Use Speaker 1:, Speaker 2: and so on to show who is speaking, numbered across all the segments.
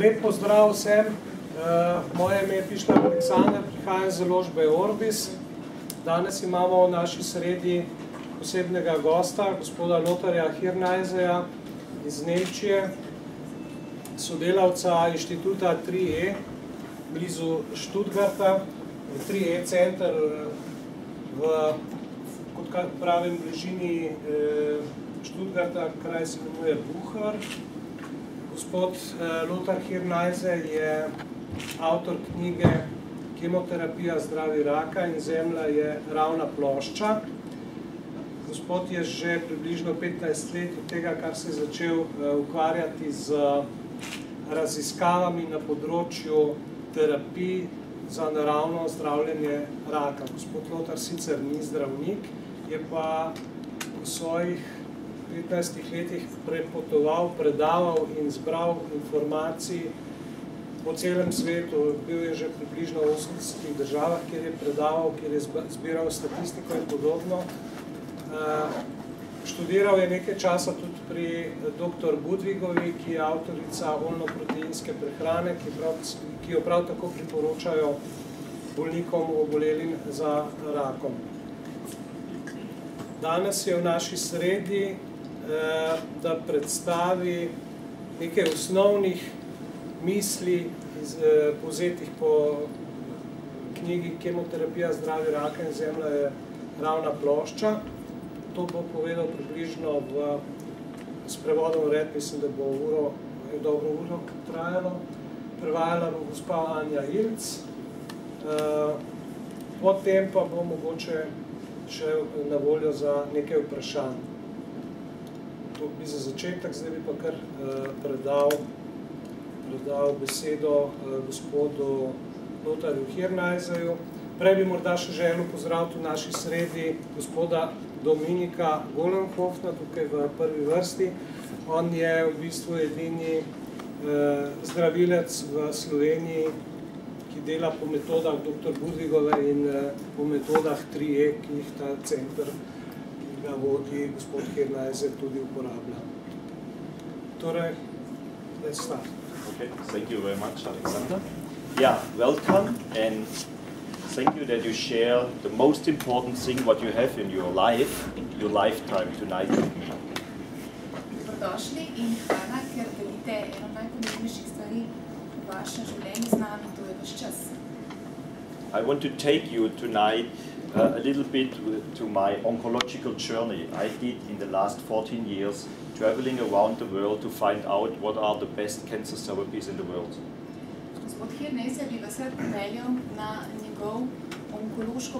Speaker 1: Lep pozdrav vsem. Moje ime je Pišla Aleksandar, prihajam iz založbe Orbis. Danes imamo v naši sredi posebnega gosta, gospoda Lothara Hirnajseja iz Nemčije, sodelavca inštituta 3E blizu Stuttgarta, 3E center v, kot pravim, bližini Stuttgarta, kraj se imenuje Bucher. Gospod Lothar Hirnajse je avtor knjige Kemoterapija, zdravi, raka in Zemlja je ravna plošča. Gospod je že približno 15 let od tega, kar se je začel ukvarjati z raziskavami na področju terapij za naravno zdravljenje raka. Gospod Lothar sicer ni zdravnik, je pa v svojih 15 letih prepotoval, predaval in zbral informacij po celem svetu. Bil je že približno v 80 državah, kjer je predaval, kjer je zbiral statistiko in podobno. Študiral je nekaj časa tudi pri dr. Budvigovi, ki je avtorica olno-proteinske prehrane, ki jo prav tako priporočajo bolnikom obolelim za rakom. Danes je v naši sredi, da predstavi nekaj osnovnih misli, povzetih po knjigi Kemoterapija, zdravi, raka in Zemlja je ravna plošča. To bo povedal približno s prevodom red, mislim, da bo dobro uro trajalo. Prevajala bo gospa Anja Ilc. Potem pa bo mogoče še na voljo za nekaj vprašanj. To bi za začetek, zdaj bi pa kar predal besedo gospodu Lotharju Hirnajseju. Prej bi morda še želel pozdraviti v naši sredi gospoda Dominika Golenhofna, tukaj v prvi vrsti. On je v bistvu edini zdravilec v Sloveniji, ki dela po metodah dr. Budvigove in po metodah 3E, ki jih ta center, ki ga vodi gospod Hirnajse, tudi uporablja. Torej, let's start.
Speaker 2: Okay, thank you very much, Alexander. Yeah, welcome, and thank you that you share the most important thing what you have in your life, your lifetime tonight with me.
Speaker 3: Dobrodošli in hvala, ker delite eno najpomembnejših stvari v vašem življenju z nami, to je vaš čas.
Speaker 2: I want to take you tonight a little bit to my oncological journey I did in the last 14 years, traveling around the world to find out what are the best cancer therapies in the world.
Speaker 3: Gospod Hirnajse bi vas rad pripeljal na njegovo onkološko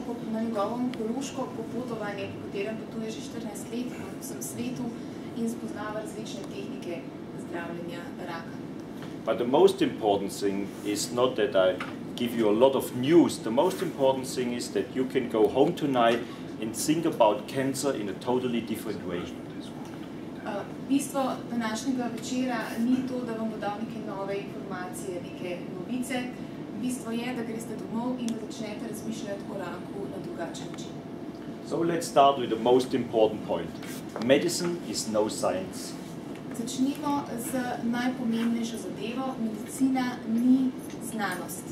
Speaker 3: popotovanje, po katerem potuje že 14 let po vsem svetu in spoznava različne tehnike zdravljenja raka.
Speaker 2: But the most important thing is not that I give you a lot of news. The most important thing is that you can go home tonight and think about cancer in a totally different way.
Speaker 3: Bistvo današnjega večera ni to, da vam bo dal neke nove informacije, neke novice. Bistvo je, da greste domov in da začnete razmišljati o raku na drugačen način.
Speaker 2: So let's start with the most important point. Medicine is no science.
Speaker 3: Začnimo z najpomembnejšo zadevo. Medicina ni znanost.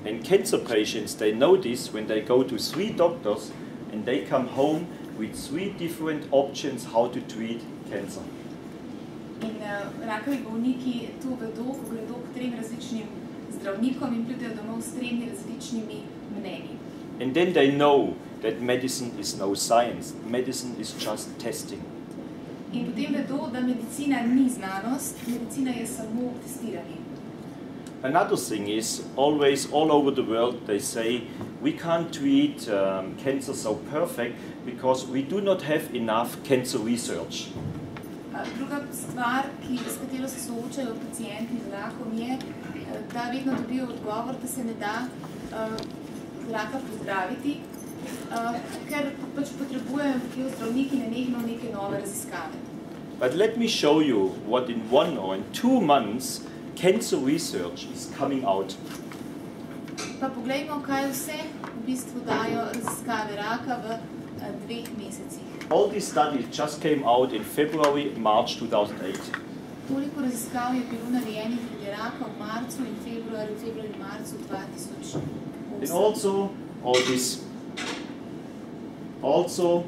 Speaker 2: And cancer patients, they know this when they go to 3 doctors and they come home with 3 different options how to treat cancer.
Speaker 3: In rakavi bolniki to vedo, ko gredo k 3 različnim zdravnikom in pridejo domov s 3 različnimi mnenji.
Speaker 2: And then they know that medicine is no science. Medicine is just testing.
Speaker 3: In potem vedo, da medicina ni znanost, medicina je samo testiranje.
Speaker 2: Another thing is, always all over the world they say, we can't treat cancer so perfect because we do not have enough cancer research.
Speaker 3: Druga stvar, s katero se soočajo pacienti z rakom, je, da vedno dobijo odgovor, da se ne da raka pozdraviti, ker pač potrebujejo zdravniki nenehno neke nove raziskave.
Speaker 2: But let me show you what in 1 or in 2 months cancer research is coming out.
Speaker 3: Pa poglejmo, kaj vse v bistvu dajo raziskave raka v 2 mesecih.
Speaker 2: All these studies just came out in February, March 2008.
Speaker 3: Toliko raziskav je bilo narejenih glede raka v marcu in februarju, marcu 2008.
Speaker 2: And also all this, also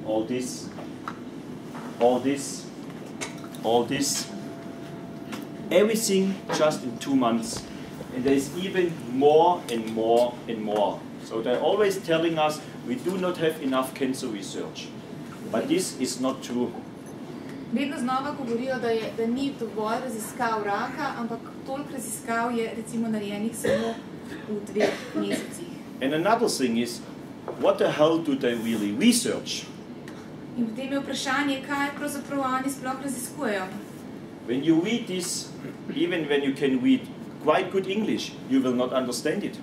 Speaker 2: all this, all this, all this, everything just in 2 months. And there's even more and more and more. So they're always telling us we do not have enough cancer research. But this is not true.
Speaker 3: Vedno znova govorijo, da ni dovolj raziskav raka, ampak toliko raziskav je recimo narejenih samo v 2 mesecih.
Speaker 2: And another thing is, what the hell do they really research?
Speaker 3: In potem je vprašanje, kaj pravzaprav oni sploh raziskujejo.
Speaker 2: When you read this, even when you can read quite good English, you will not understand it.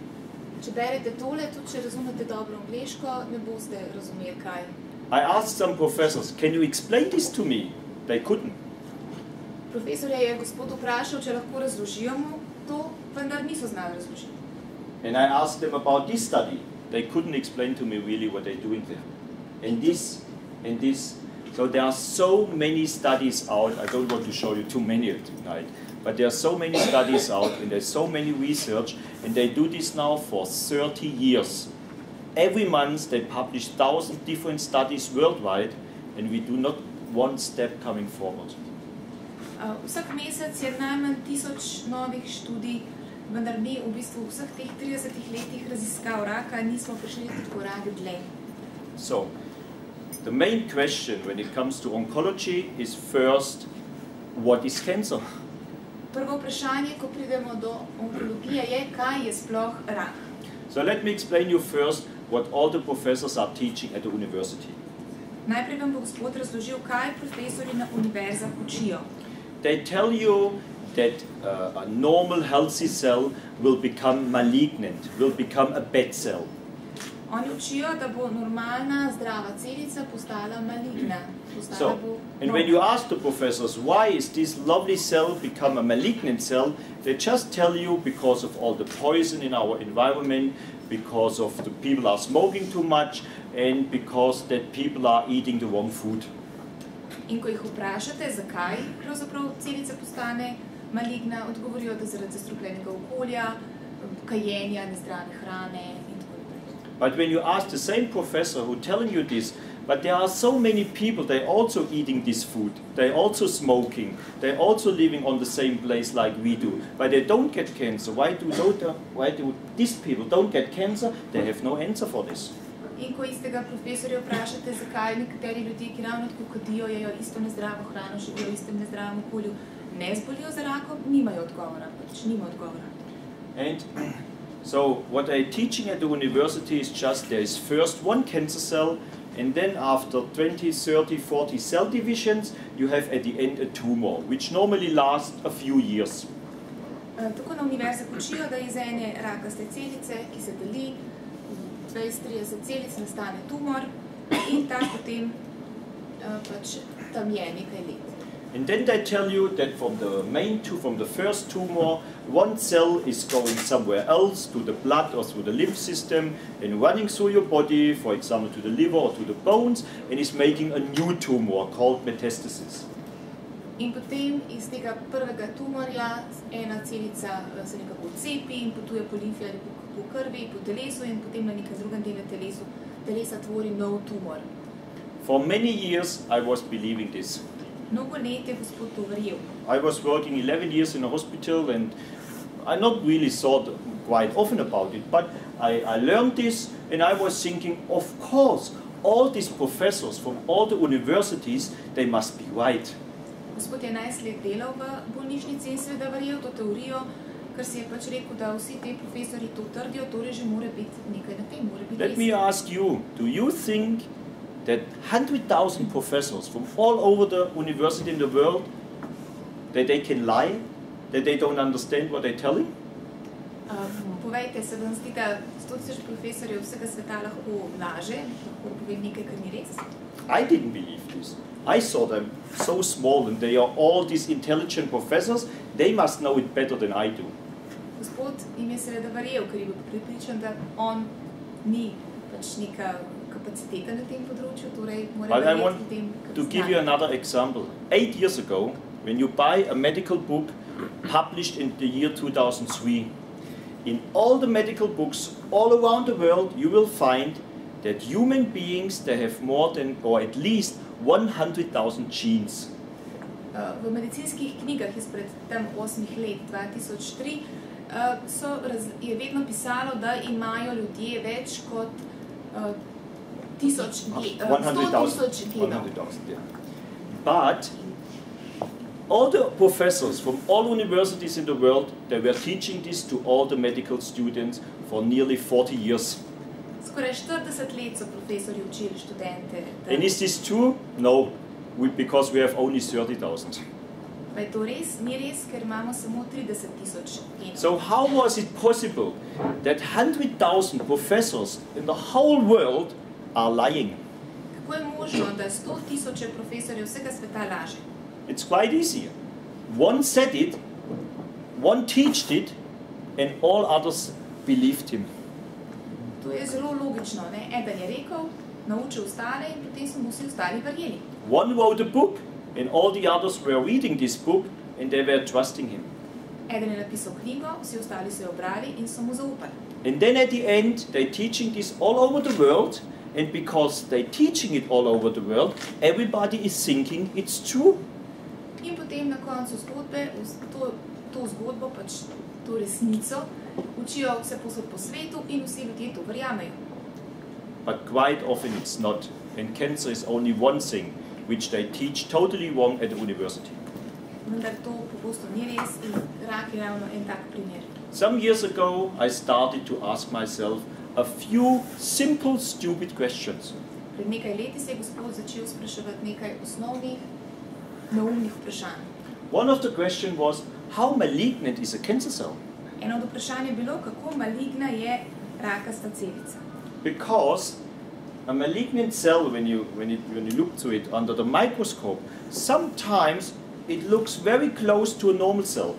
Speaker 3: Če berete tole, tudi če razumete dobro angleško, ne boste razumeli kaj.
Speaker 2: I asked some professors, can you explain this to me? They couldn't.
Speaker 3: Profesorja je gospod vprašal, če lahko razložijo mu to, vendar niso znali razložiti.
Speaker 2: And I asked them about this study. They couldn't explain to me really what they're doing there. And this, and this. So there are so many studies out. I don't want to show you too many tonight. But there are so many studies out, and there's so many research, and they do this now for 30 years. Every month they publish 1,000 different studies worldwide, and we do not one step coming forward.
Speaker 3: Vsak mesec je najmanj 1000 novih študij, vendar mi v bistvu vseh teh 30 letih raziskav raka nismo prišli korak dlje.
Speaker 2: So, the main question when it comes to oncology is first, what is cancer?
Speaker 3: Prvo vprašanje, ko pridemo do onkologije, je, kaj je sploh rak.
Speaker 2: So let me explain you first what all the professors are teaching at the university.
Speaker 3: Najprej vam bo gospod razložil, kaj profesori na univerzah učijo.
Speaker 2: They tell you that a normal healthy cell will become malignant, will become a bad cell.
Speaker 3: Oni učijo, da bo normalna zdrava celica postala maligna.
Speaker 2: So, and when you ask the professors, why is this lovely cell become a malignant cell, they just tell you because of all the poison in our environment, because of the people are smoking too much, and because that people are eating the wrong food.
Speaker 3: In ko jih vprašate, zakaj pravzaprav celica postane maligna, odgovorijo, da zaradi zastrupljenega okolja, kajenja, nezdrave hrane in tako naprej.
Speaker 2: But when you ask the same professor who telling you this, but there are so many people, they're also eating this food, they're also smoking, they're also living on the same place like we do, but they don't get cancer. Why do these people don't get cancer? They have no answer for this.
Speaker 3: In ko istega profesorja vprašate, zakaj nekateri ljudje, ki ravno tako kadijo, jejo isto nezdravo hrano, živijo v istem nezdravem okolju, ne zbolijo za rakom, nimajo odgovora, pač nima odgovora.
Speaker 2: And so what they're teaching at the university is just there is first one cancer cell, and then after 20, 30, 40 cell divisions, you have at the end a tumor, which normally lasts a few years.
Speaker 3: Tako na univerzah učijo, da iz ene rakaste celice, ki se deli, 20-30 celic nastane tumor in ta potem pač tam je nekaj let.
Speaker 2: And then they tell you that from the first tumor, one cell is going somewhere else to the blood or through the lymph system and running through your body, for example to the liver or to the bones, and is making a new tumor called metastasis.
Speaker 3: In potem iz tega prvega tumorja ena celica se nekako odcepi in potuje po limfi ali po krvi, po telesu in potem na nekem drugem delu telesa tvori nov tumor.
Speaker 2: For many years I was believing this.
Speaker 3: Mnogo let je gospod to verjel.
Speaker 2: I was working 11 years in a hospital and I not really thought quite often about it, but I learned this and I was thinking, of course, all these professors from all the universities, they must be right.
Speaker 3: Gospod je 11 let delal v bolnišnici in seveda verjel to teorijo, ker si je pač rekel, da vsi te profesori to trdijo, torej že mora biti nekaj na tem, mora biti res.
Speaker 2: Let me ask you, do you think that 100,000 professors from all over the university in the world, that they can lie, that they don't understand what they're telling?
Speaker 3: Povejte, se vam zdi, da 100,000 profesorjev vsega sveta lahko laže, lahko povem nekaj, kar ni res?
Speaker 2: I didn't believe this. I saw them so small and they are all these intelligent professors, they must know it better than I do.
Speaker 3: Gospod jim je seveda verjel, ker je bil pripričan, da on ni pač neka kapaciteta na tem področju, torej mora verjeti tem, kar
Speaker 2: to give you another example. 8 years ago, when you buy a medical book published in the year 2003. In all the medical books all around the world, you will find that human beings, they have more than, or at least 100,000 genes.
Speaker 3: V medicinskih knjigah izpred tam 8 let, 2003, je vedno pisalo, da imajo ljudje več kot 100,000 genov.
Speaker 2: Yeah. But all the professors from all universities in the world, they were teaching this to all the medical students for nearly 40 years.
Speaker 3: Skoraj 40 let so profesorji učili študente.
Speaker 2: And is this true? No, because we have only 30,000.
Speaker 3: Pa je to res? Ni res, ker imamo samo 30,000 genov.
Speaker 2: So how was it possible that 100,000 professors in the whole world are lying?
Speaker 3: Kako je možno, da 100,000 profesorjev vsega sveta laže?
Speaker 2: It's quite easy. One said it, one taught it, and all others believed him.
Speaker 3: To je zelo logično, ne? Eden je rekel, naučil ostale in potem smo vsi ostali verjeli.
Speaker 2: One wrote a book, and all the others were reading this book, and they were trusting him.
Speaker 3: Eden je napisal knjigo, vsi ostali so jo brali in so mu zaupali.
Speaker 2: And then at the end, they're teaching this all over the world, and because they're teaching it all over the world, everybody is thinking it's true.
Speaker 3: In potem na koncu zgodbe, to zgodbo, pač to resnico, učijo vse posod po svetu in vsi ljudje to verjamejo.
Speaker 2: But quite often it's not. And cancer is only one thing which they teach totally wrong at the university.
Speaker 3: Vendar to pogosto ni res in rak je ravno en tak primer.
Speaker 2: Some years ago, I started to ask myself a few simple, stupid questions.
Speaker 3: Pred nekaj leti se je Gospod začel spraševati nekaj osnovnih, neumnih vprašanj.
Speaker 2: One of the questions was, how malignant is a cancer cell?
Speaker 3: Eno od vprašanj je bilo, kako maligna je rakasta celica.
Speaker 2: Because a malignant cell, when you look to it under the microscope, sometimes it looks very close to a normal cell.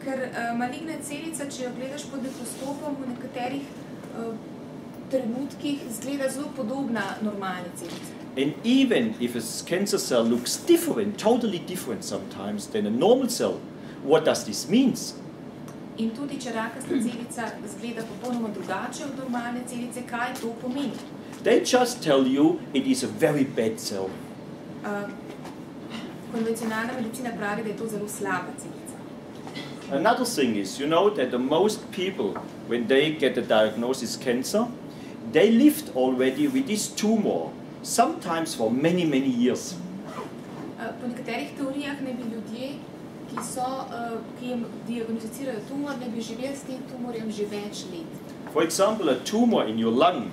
Speaker 3: Ker maligna celica, če jo gledaš pod mikroskopom, v nekaterih trenutkih izgleda zelo podobna normalni celici.
Speaker 2: And even if a cancer cell looks different, totally different sometimes than a normal cell, what does this mean?
Speaker 3: In tudi, če rakasta celica izgleda popolnoma drugače od normalne celice, kaj to pomeni?
Speaker 2: They just tell you it is a very bad cell.
Speaker 3: Konvencionalna medicina pravi, da je to zelo slaba celica.
Speaker 2: Another thing is, you know that the most people, when they get a diagnosis cancer, they lived already with this tumor, sometimes for many, many years.
Speaker 3: Po nekaterih teorijah ne bi ljudje, ki jim diagnosticirajo tumor, ne bi živeli s tem tumorjem že več let.
Speaker 2: For example, a tumor in your lung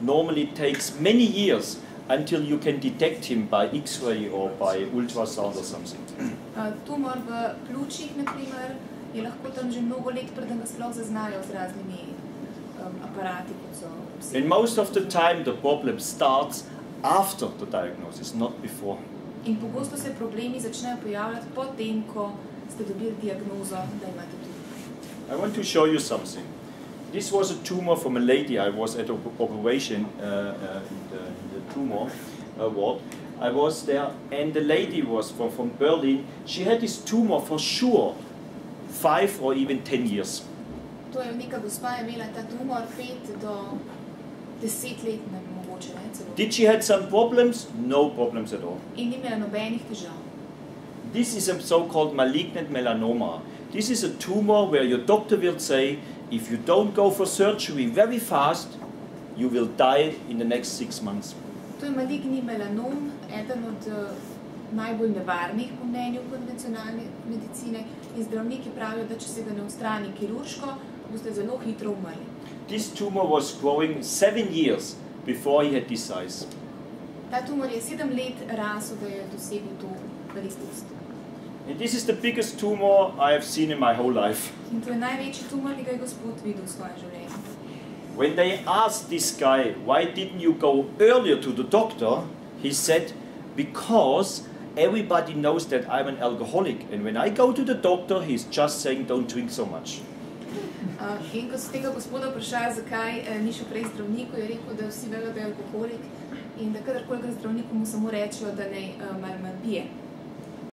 Speaker 2: normally takes many years until you can detect him by X-ray or by ultrasound or something.
Speaker 3: Tumor v pljučih, na primer, je lahko tam že mnogo let, preden ga sploh zaznajo z raznimi aparati, kot so psi.
Speaker 2: And most of the time the problem starts after the diagnosis, not before.
Speaker 3: In pogosto se problemi začnejo pojavljati potem, ko ste dobili diagnozo, da imate tumor.
Speaker 2: I want to show you something. This was a tumor from a lady. I was at an operation in the tumor ward. I was there, and the lady was from Berlin. She had this tumor for sure 5 or even 10 years.
Speaker 3: To je neka gospa imela ta tumor 5 do 10 let, mogoče, ne, celo.
Speaker 2: Did she had some problems? No problems at all.
Speaker 3: In ni imela nobenih težav.
Speaker 2: This is a so-called malignant melanoma. This is a tumor where your doctor will say, if you don't go for surgery very fast, you will die in the next 6 months.
Speaker 3: To je maligni melanom, eden od najbolj nevarnih po mnenju konvencionalne medicine, in zdravniki pravijo, da če se ga ne odstrani kirurško, boste zelo hitro umrli.
Speaker 2: This tumor was growing 7 years before he had this size.
Speaker 3: Ta tumor je 7 let rasel, da je dosegel to velikost.
Speaker 2: And this is the biggest tumor I have seen in my whole life.
Speaker 3: In to je največji tumor, ki ga je Gospod videl v svojem življenju.
Speaker 2: When they asked this guy, why didn't you go earlier to the doctor, he said, because everybody knows that I'm an alcoholic, and when I go to the doctor, he's just saying, don't drink so much.
Speaker 3: In ko so tega Gospoda vprašali, zakaj ni šel prej zdravniku, je rekel, da vsi vejo, da je alkoholik in da kadarkoli gre zdravniku, mu samo rečejo, da naj malo manj pije.